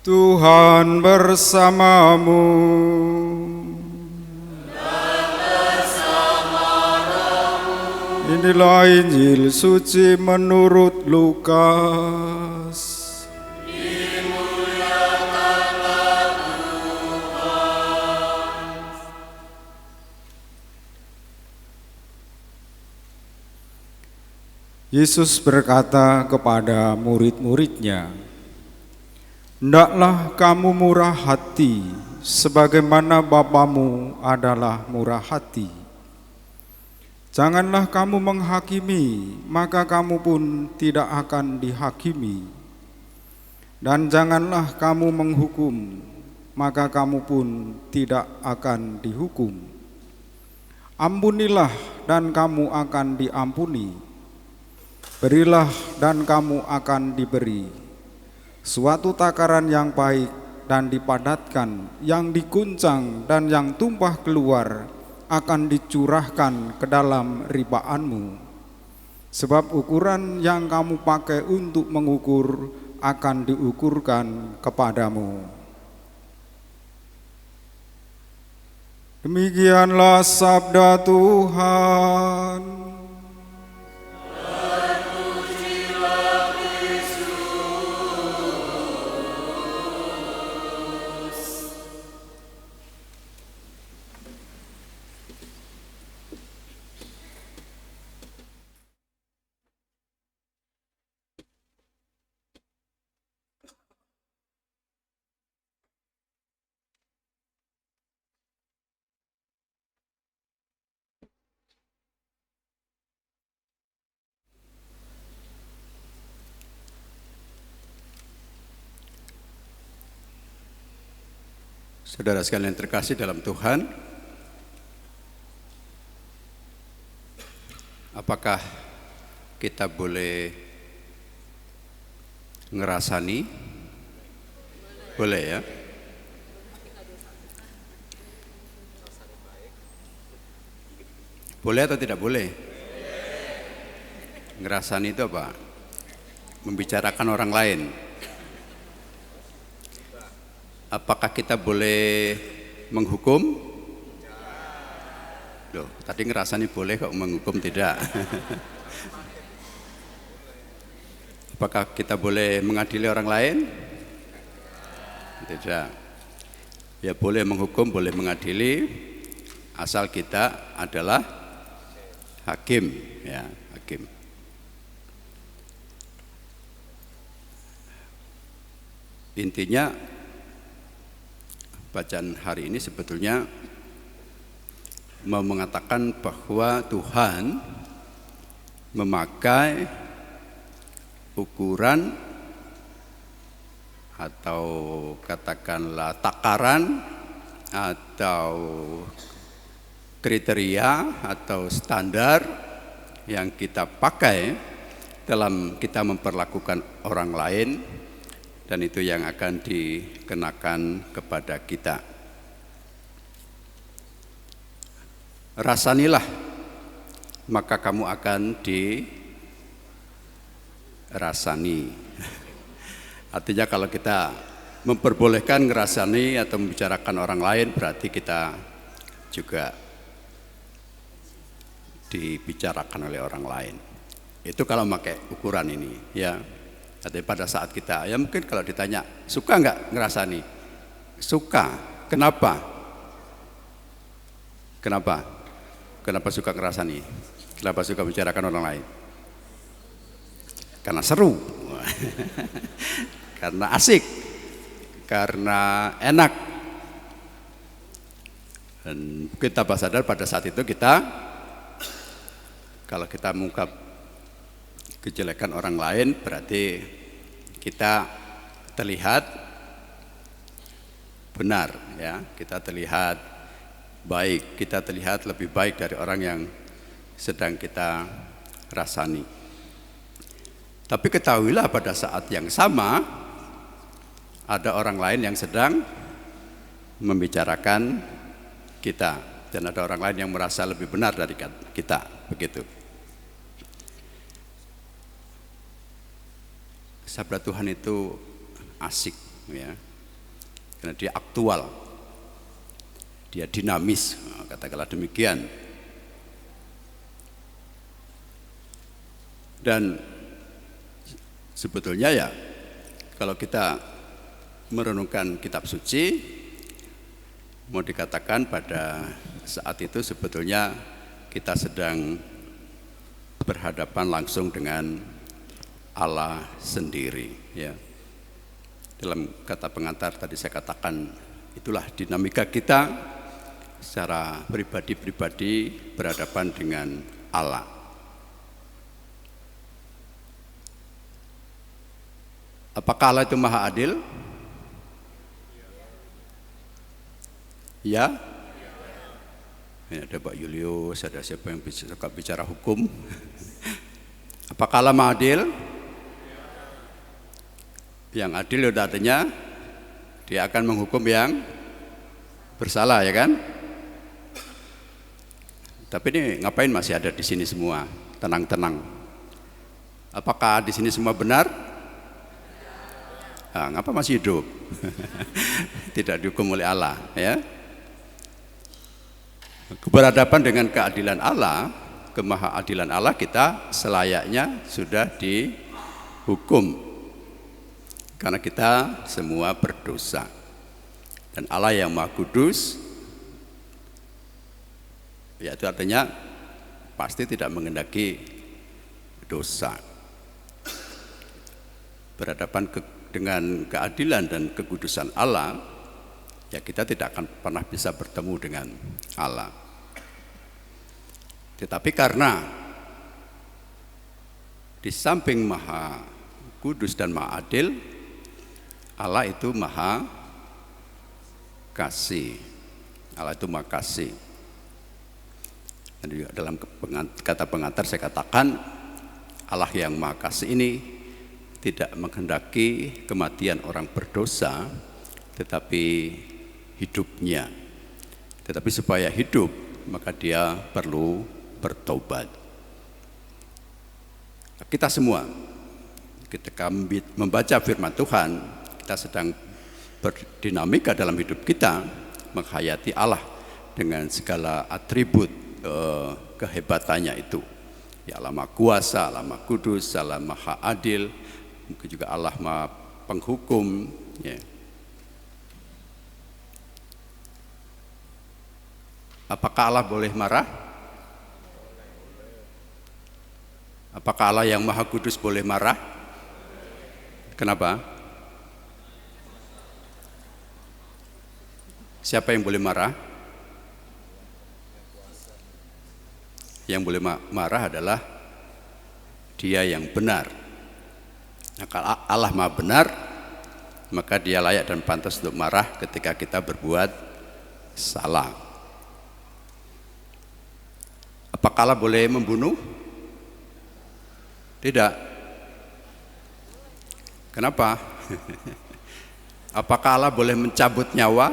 Tuhan bersamamu. Inilah Injil suci menurut Lukas. Yesus berkata kepada murid-muridnya, "Hendaklah kamu murah hati, sebagaimana Bapamu adalah murah hati. Janganlah kamu menghakimi, maka kamu pun tidak akan dihakimi. Dan janganlah kamu menghukum, maka kamu pun tidak akan dihukum. Ampunilah dan kamu akan diampuni. Berilah dan kamu akan diberi. Suatu takaran yang baik dan dipadatkan, yang diguncang dan yang tumpah keluar akan dicurahkan ke dalam ribaanmu. Sebab ukuran yang kamu pakai untuk mengukur akan diukurkan kepadamu." Demikianlah sabda Tuhan. Saudara sekalian terkasih dalam Tuhan, apakah kita boleh ngerasani? Boleh ya? Boleh atau tidak boleh? Ngerasani itu apa? Membicarakan orang lain. Apakah kita boleh menghukum? Loh, tadi ngerasani boleh kok, menghukum tidak. Apakah kita boleh mengadili orang lain? Tidak. Ya boleh menghukum, boleh mengadili, asal kita adalah hakim, ya, hakim. Intinya bacaan hari ini sebetulnya mau mengatakan bahwa Tuhan memakai ukuran atau katakanlah takaran atau kriteria atau standar yang kita pakai dalam kita memperlakukan orang lain, dan itu yang akan dikenakan kepada kita. Rasanilah, maka kamu akan dirasani. Artinya kalau kita memperbolehkan ngerasani atau membicarakan orang lain, berarti kita juga dibicarakan oleh orang lain. Itu kalau pakai ukuran ini, ya. Tapi pada saat kita, ya mungkin kalau ditanya, suka nggak ngerasani? Suka. Kenapa? Kenapa? Kenapa suka ngerasani? Kenapa suka bicarakan orang lain? Karena seru, karena asik, karena enak. Dan kita sadar pada saat itu kita, kalau kita mengungkap kejelekan orang lain, berarti kita terlihat benar, ya, kita terlihat baik, kita terlihat lebih baik dari orang yang sedang kita rasani. Tapi ketahuilah pada saat yang sama ada orang lain yang sedang membicarakan kita, dan ada orang lain yang merasa lebih benar dari kita, begitu. Sabda Tuhan itu asik, ya. karena dia aktual, dia dinamis, katakanlah demikian. Dan sebetulnya ya, kalau kita merenungkan kitab suci, mau dikatakan pada saat itu sebetulnya kita sedang berhadapan langsung dengan Allah sendiri, ya. Dalam kata pengantar tadi saya katakan, itulah dinamika kita secara pribadi-pribadi berhadapan dengan Allah. Apakah Allah itu maha adil? Ya. Ini ada Pak Julius, ada siapa yang suka bicara hukum? Apakah Allah maha adil? Yang adil itu artinya dia akan menghukum yang bersalah, ya kan? Tapi ini ngapain masih ada di sini semua? Tenang-tenang. Apakah di sini semua benar? Nah, ngapa masih hidup? Tidak dihukum oleh Allah, ya. Berhadapan dengan keadilan Allah, kemahaadilan Allah, kita selayaknya sudah dihukum. Karena kita semua berdosa. Dan Allah yang Maha Kudus, ya itu artinya pasti tidak mengendaki dosa. Berhadapan dengan keadilan dan kekudusan Allah, ya kita tidak akan pernah bisa bertemu dengan Allah. Tetapi karena di samping Maha Kudus dan Maha Adil, Allah itu Maha Kasih. Allah itu Maha Kasih. Dan juga dalam kata pengantar saya katakan, Allah yang Maha Kasih ini tidak menghendaki kematian orang berdosa, tetapi hidupnya. Tetapi supaya hidup, maka dia perlu bertobat. Kita semua ketika membaca firman Tuhan, kita sedang berdinamika dalam hidup kita, menghayati Allah dengan segala atribut kehebatannya itu. Ya, Allah Maha Kuasa, Allah Maha Kudus, Allah Maha Adil, mungkin juga Allah Maha Penghukum, ya. Apakah Allah boleh marah? Apakah Allah yang Maha Kudus boleh marah? Kenapa? Siapa yang boleh marah? Yang boleh marah adalah Dia yang benar. Nah, kalau Allah Maha benar, maka Dia layak dan pantas untuk marah ketika kita berbuat salah. Apakah Allah boleh membunuh? Tidak. Kenapa? Apakah Allah boleh mencabut nyawa?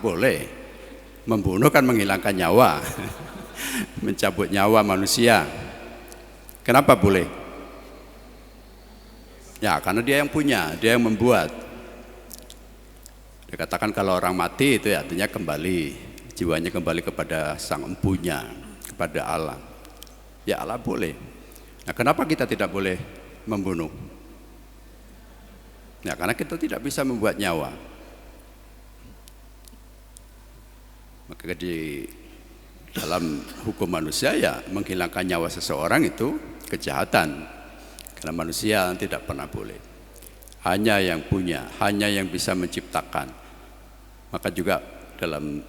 Boleh. Membunuh kan menghilangkan nyawa. Mencabut nyawa manusia. Kenapa boleh? Ya, karena Dia yang punya, Dia yang membuat. Dikatakan kalau orang mati itu artinya kembali, jiwanya kembali kepada sang empunya, kepada Allah. Ya, Allah boleh. Nah, kenapa kita tidak boleh membunuh? Ya, karena kita tidak bisa membuat nyawa. Maka di dalam hukum manusia, ya menghilangkan nyawa seseorang itu kejahatan. Karena manusia tidak pernah boleh. Hanya yang punya, hanya yang bisa menciptakan. Maka juga dalam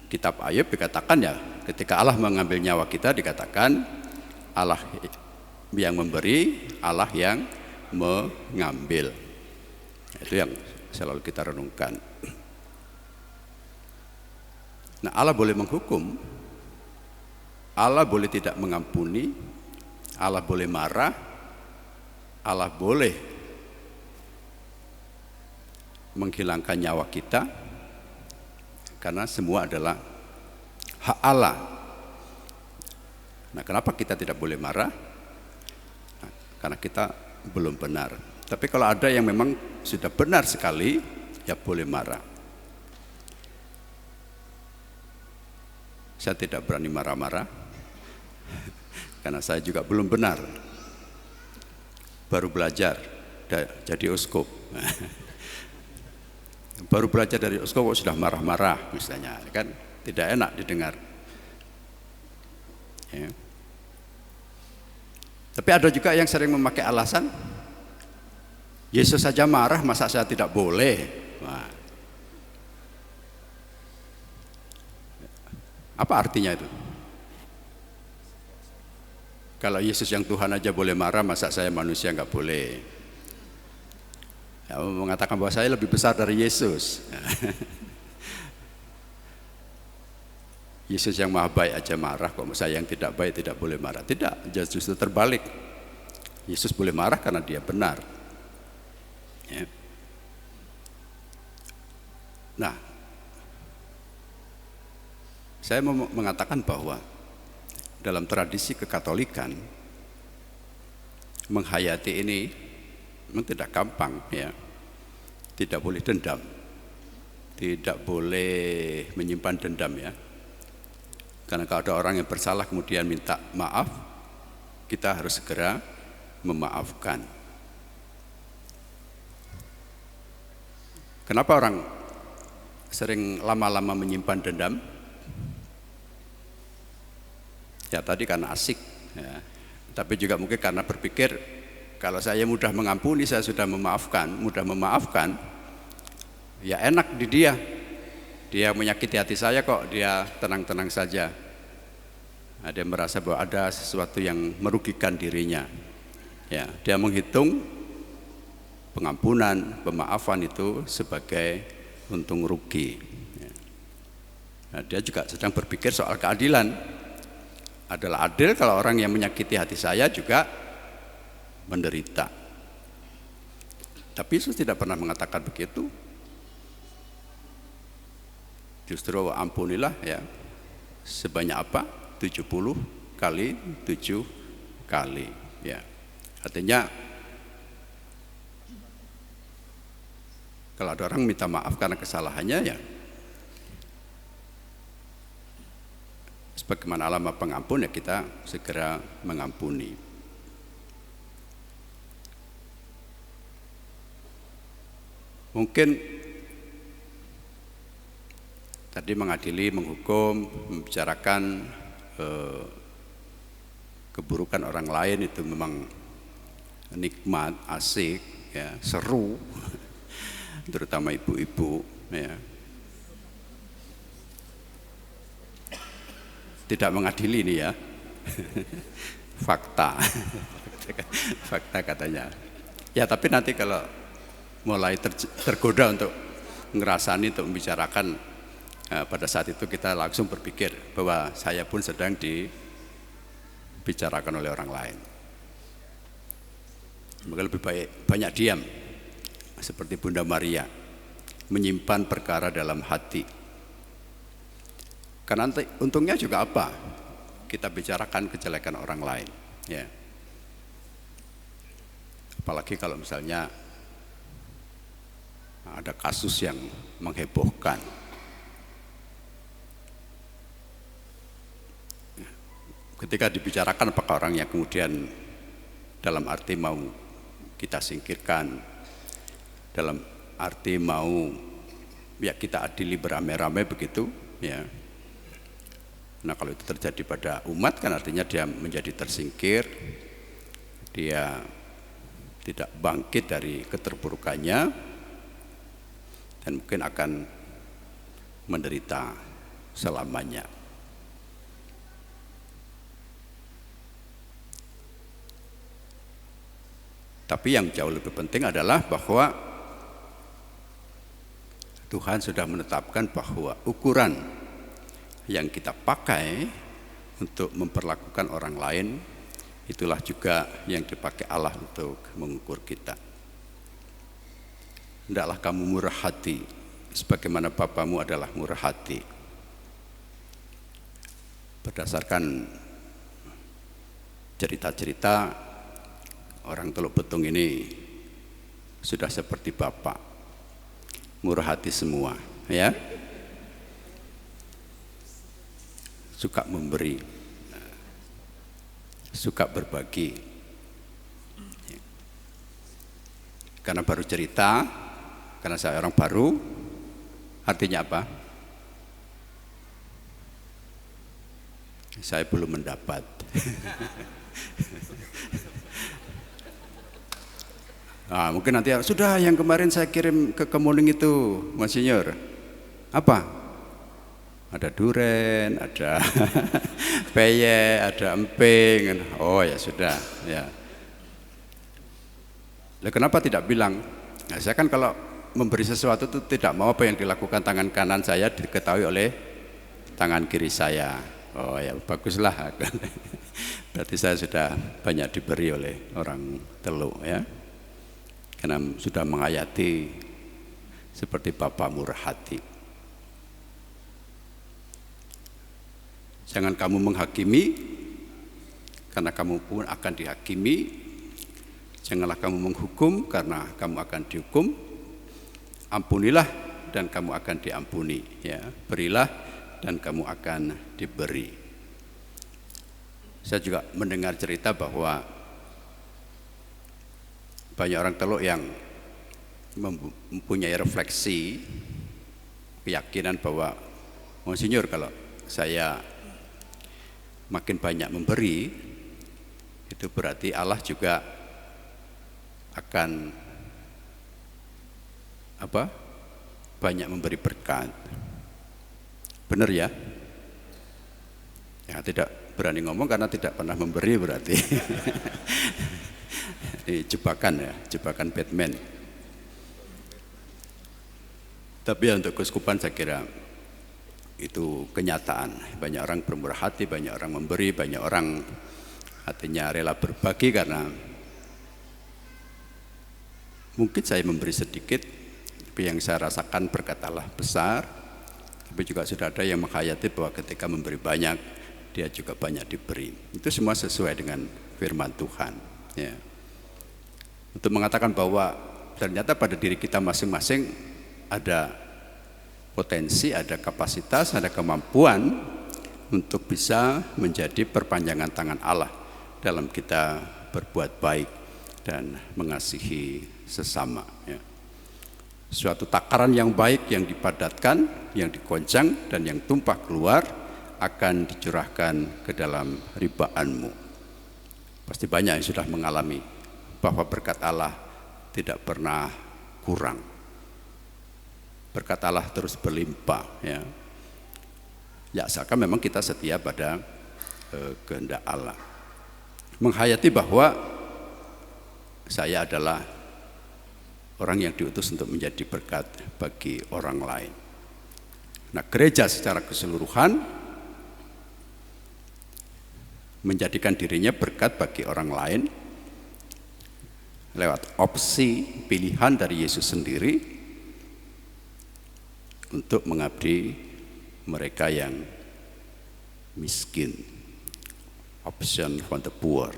kitab Ayub dikatakan, ya ketika Allah mengambil nyawa kita, dikatakan Allah yang memberi, Allah yang mengambil. Itu yang selalu kita renungkan. Nah, Allah boleh menghukum, Allah boleh tidak mengampuni, Allah boleh marah, Allah boleh menghilangkan nyawa kita, karena semua adalah hak Allah. Nah, kenapa kita tidak boleh marah? Nah, karena kita belum benar. Tapi kalau ada yang memang sudah benar sekali, ya boleh marah. Saya tidak berani marah-marah, karena saya juga belum benar. Baru belajar jadi uskup. Baru belajar dari uskup kok sudah marah-marah misalnya, kan tidak enak didengar. Ya. Tapi ada juga yang sering memakai alasan, Yesus saja marah, masa saya tidak boleh? Nah, apa artinya itu? Kalau Yesus yang Tuhan aja boleh marah, masa saya manusia nggak boleh? Ya, mengatakan bahwa saya lebih besar dari Yesus. Yesus yang maha baik aja marah, kok saya yang tidak baik tidak boleh marah? Tidak, justru terbalik. Yesus boleh marah karena dia benar. Ya. Nah, saya mau mengatakan bahwa dalam tradisi kekatolikan, menghayati ini memang tidak gampang, ya. Tidak boleh dendam, tidak boleh menyimpan dendam, ya. Karena kalau ada orang yang bersalah kemudian minta maaf, kita harus segera memaafkan. Kenapa orang sering lama-lama menyimpan dendam? Ya tadi karena asik, ya. Tapi juga mungkin karena berpikir kalau saya mudah mengampuni, saya sudah memaafkan, mudah memaafkan, ya enak di dia. Dia menyakiti hati saya kok, dia tenang-tenang saja. Dia merasa bahwa ada sesuatu yang merugikan dirinya. Ya, dia menghitung pengampunan, pemaafan itu sebagai untung rugi. Ya. Nah, dia juga sedang berpikir soal keadilan. Adalah adil kalau orang yang menyakiti hati saya juga menderita. Tapi Yesus tidak pernah mengatakan begitu. Justru ampunilah, ya, sebanyak apa? 70 kali 7 kali, ya. Artinya kalau ada orang minta maaf karena kesalahannya, ya sebagaimana alamat pengampun, ya kita segera mengampuni. Mungkin tadi mengadili, menghukum, membicarakan keburukan orang lain itu memang nikmat, asik, ya, seru, terutama ibu-ibu, ya. Tidak mengadili ini, ya. Fakta. Fakta katanya. Ya tapi nanti kalau mulai tergoda untuk ngerasani, untuk membicarakan, pada saat itu kita langsung berpikir bahwa saya pun sedang dibicarakan oleh orang lain. Maka lebih baik banyak diam, seperti Bunda Maria, menyimpan perkara dalam hati. Karena nanti untungnya juga apa? Kita bicarakan kejelekan orang lain, ya. Apalagi kalau misalnya ada kasus yang menghebohkan. Ketika dibicarakan, apakah orang yang kemudian dalam arti mau kita singkirkan, dalam arti mau ya kita adili beramai-ramai begitu, ya. Nah kalau itu terjadi pada umat kan artinya dia menjadi tersingkir, dia tidak bangkit dari keterpurukannya dan mungkin akan menderita selamanya. Tapi yang jauh lebih penting adalah bahwa Tuhan sudah menetapkan bahwa ukuran yang kita pakai untuk memperlakukan orang lain, itulah juga yang dipakai Allah untuk mengukur kita. Hendaklah kamu murah hati, sebagaimana Bapamu adalah murah hati. Berdasarkan cerita-cerita, orang Teluk Betung ini sudah seperti Bapak, murah hati semua, ya, suka memberi, suka berbagi. Karena baru cerita, karena saya orang baru, artinya apa? Saya belum mendapat. Nah, mungkin nanti sudah yang kemarin saya kirim ke Kemuning itu, Monsinyur, apa? Ada duren, ada peye, ada emping. Oh ya sudah, ya. Lah kenapa tidak bilang? Nah, saya kan kalau memberi sesuatu itu tidak mau apa yang dilakukan tangan kanan saya diketahui oleh tangan kiri saya. Oh ya baguslah. Berarti saya sudah banyak diberi oleh orang Teluk, ya. Karena sudah menghayati seperti Bapak murah hati. Jangan kamu menghakimi, karena kamu pun akan dihakimi. Janganlah kamu menghukum, karena kamu akan dihukum. Ampunilah dan kamu akan diampuni, ya. Berilah dan kamu akan diberi. Saya juga mendengar cerita bahwa banyak orang Teluk yang mempunyai refleksi, keyakinan bahwa Monsinyur, kalau saya makin banyak memberi, itu berarti Allah juga akan banyak memberi berkat. Benar ya? Ya tidak berani ngomong karena tidak pernah memberi berarti. Ini jebakan ya, jebakan Batman. Tapi ya untuk keuskupan saya kira itu kenyataan. Banyak orang bermurah hati, banyak orang memberi, banyak orang hatinya rela berbagi karena mungkin saya memberi sedikit, tapi yang saya rasakan berkat Allah besar. Tapi juga sudah ada yang menghayati bahwa ketika memberi banyak, dia juga banyak diberi. Itu semua sesuai dengan firman Tuhan, ya. Untuk mengatakan bahwa ternyata pada diri kita masing-masing ada potensi, ada kapasitas, ada kemampuan untuk bisa menjadi perpanjangan tangan Allah dalam kita berbuat baik dan mengasihi sesama, ya. Suatu takaran yang baik yang dipadatkan, yang dikoncang dan yang tumpah keluar akan dicurahkan ke dalam ribaanmu. Pasti banyak yang sudah mengalami bahwa berkat Allah tidak pernah kurang. Berkat Allah terus berlimpah, ya. Ya asalkan memang kita setia pada kehendak Allah. Menghayati bahwa saya adalah orang yang diutus untuk menjadi berkat bagi orang lain. Nah, gereja secara keseluruhan menjadikan dirinya berkat bagi orang lain lewat opsi pilihan dari Yesus sendiri untuk mengabdi mereka yang miskin. Option for the poor.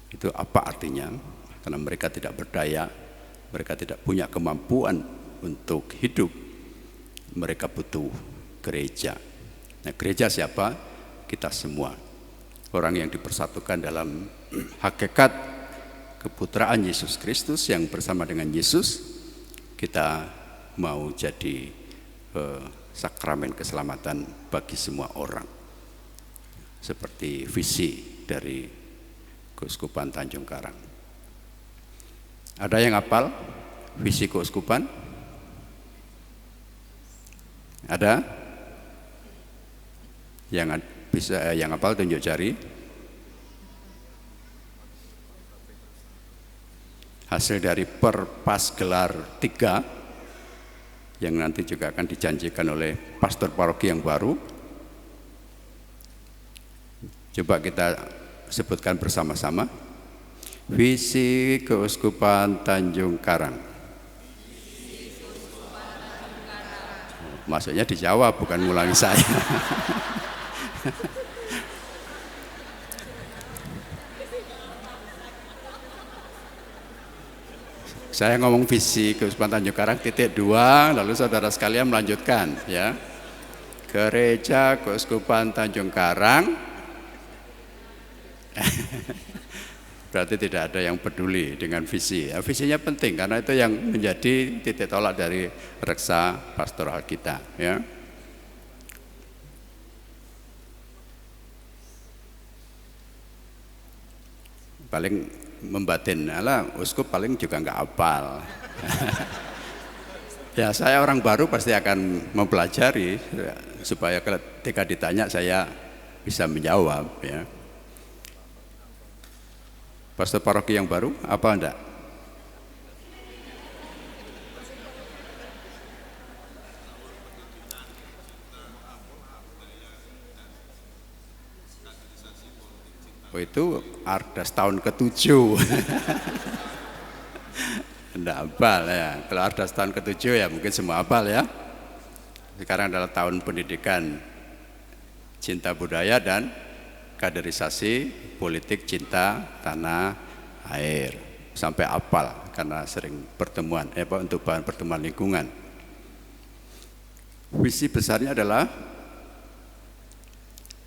Itu apa artinya? Karena mereka tidak berdaya, mereka tidak punya kemampuan untuk hidup, mereka butuh gereja. Nah, gereja siapa? Kita semua. Orang yang dipersatukan dalam hakikat keputraan Yesus Kristus, yang bersama dengan Yesus kita mau jadi sakramen keselamatan bagi semua orang. Seperti visi dari Keuskupan Tanjung Karang. Ada yang hafal visi keuskupan? Ada? Yang bisa yang hafal tunjuk jari. Hasil dari Perpas Gelar 3 yang nanti juga akan dijanjikan oleh pastor paroki yang baru. Coba kita sebutkan bersama-sama. Visi Keuskupan Tanjung Karang. Maksudnya dijawab, bukan ngulangi saya. Saya ngomong visi Keuskupan Tanjung Karang titik 2, lalu saudara sekalian melanjutkan ya. Gereja Keuskupan Tanjung Karang. Berarti tidak ada yang peduli dengan visi. Ya, visinya penting karena itu yang menjadi titik tolak dari reksa pastoral kita ya. Paling membatin, alah uskup paling juga nggak hafal. Ya saya orang baru pasti akan mempelajari supaya ketika ditanya saya bisa menjawab ya. Pastor paroki yang baru apa enggak? Oh itu Ardas tahun ke-7. Enggak hafal ya. Kalau Ardas tahun ke-7 ya mungkin semua hafal ya. Sekarang adalah tahun pendidikan cinta budaya dan kaderisasi politik cinta tanah air. Sampai hafal karena sering pertemuan untuk bahan pertemuan lingkungan. Visi besarnya adalah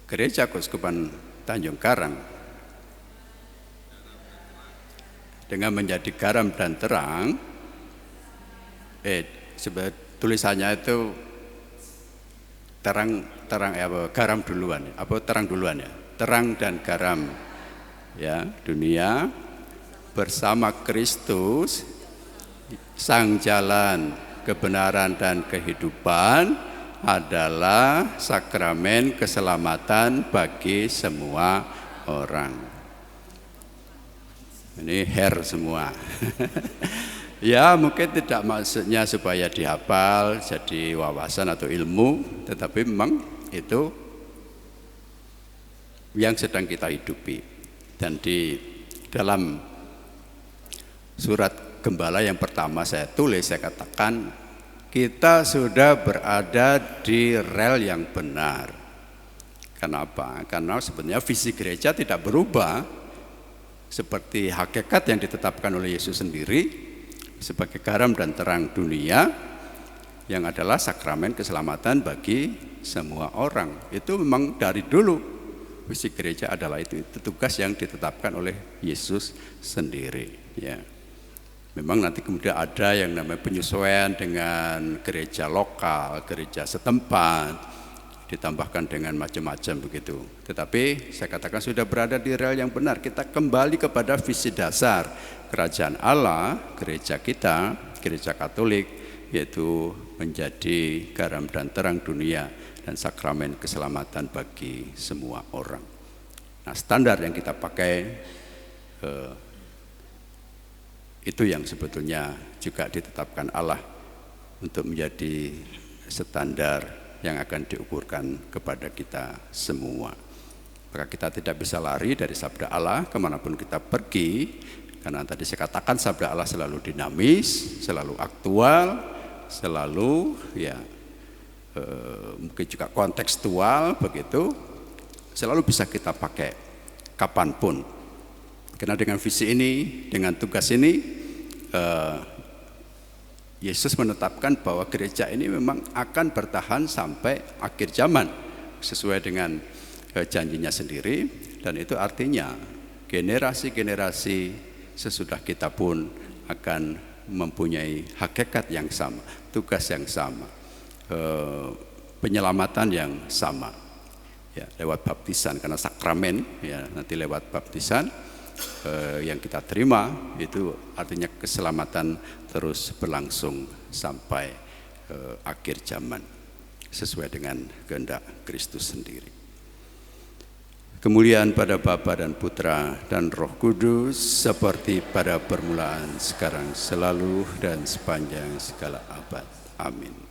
Gereja Keuskupan Tanjung Karang dengan menjadi garam dan terang. Tulisannya itu garam duluan terang duluan ya. Terang dan garam ya dunia bersama Kristus sang jalan kebenaran dan kehidupan adalah sakramen keselamatan bagi semua orang. Ini semua. Ya mungkin tidak maksudnya supaya dihafal jadi wawasan atau ilmu, tetapi memang itu yang sedang kita hidupi. Dan di dalam surat gembala yang pertama saya tulis, saya katakan kita sudah berada di rel yang benar. Kenapa? Karena sebenarnya visi gereja tidak berubah, seperti hakikat yang ditetapkan oleh Yesus sendiri sebagai garam dan terang dunia yang adalah sakramen keselamatan bagi semua orang. Itu memang dari dulu visi gereja adalah itu tugas yang ditetapkan oleh Yesus sendiri ya. Memang nanti kemudian ada yang namanya penyesuaian dengan gereja lokal, gereja setempat, ditambahkan dengan macam-macam begitu. Tetapi saya katakan sudah berada di rel yang benar. Kita kembali kepada visi dasar kerajaan Allah, gereja kita, gereja Katolik, yaitu menjadi garam dan terang dunia dan sakramen keselamatan bagi semua orang. Nah, standar yang kita pakai itu yang sebetulnya juga ditetapkan Allah untuk menjadi standar yang akan diukurkan kepada kita semua. Maka kita tidak bisa lari dari sabda Allah kemanapun kita pergi, karena tadi saya katakan sabda Allah selalu dinamis, selalu aktual, selalu mungkin juga kontekstual begitu, selalu bisa kita pakai kapanpun. Karena dengan visi ini, dengan tugas ini, Yesus menetapkan bahwa gereja ini memang akan bertahan sampai akhir zaman sesuai dengan janjinya sendiri, dan itu artinya generasi-generasi sesudah kita pun akan mempunyai hakikat yang sama, tugas yang sama, penyelamatan yang sama ya, lewat baptisan, karena sakramen ya nanti lewat baptisan yang kita terima itu artinya keselamatan terus berlangsung sampai akhir zaman sesuai dengan kehendak Kristus sendiri. Kemuliaan pada Bapa dan Putra dan Roh Kudus seperti pada permulaan, sekarang, selalu dan sepanjang segala abad. Amin.